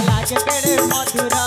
लागे केड़े मधुरा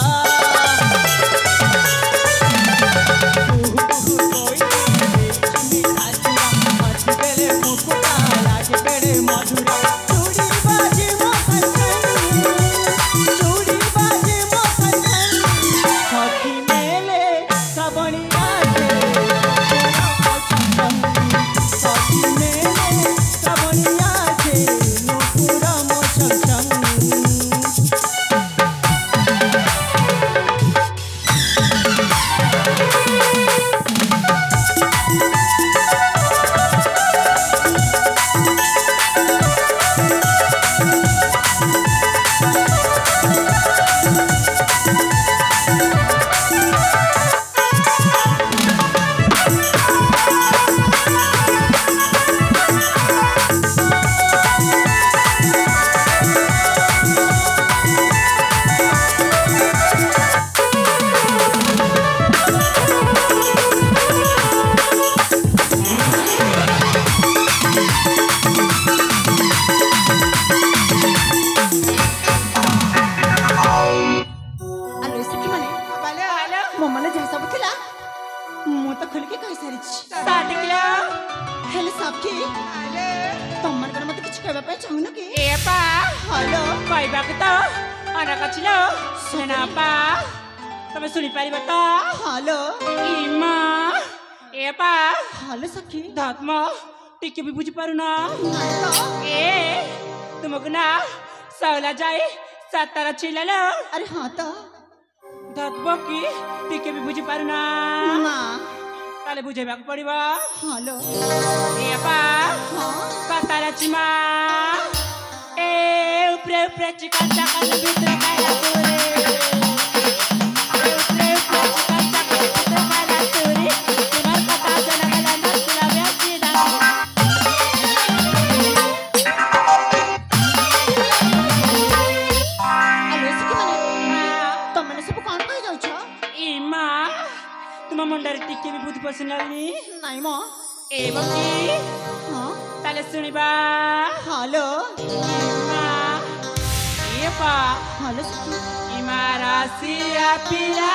टिके भी बुझ पारू ना ए तुमको ना सौला जाए सातारा चिल्ला अरे हाँ तो धतबो की टिके भी बुझ पारू ना ताले बुझे बाक पड़िबा हालो ए बा हां सातारा चिमा ए ऊपर ऊपर चिका चाका भीतर काला तोरे मुंडर टिके भी बुझ पर्सनल नहीं मो ए बकी हां ताले सुनिबा हेलो ए पा हेलो इमारासिया पिला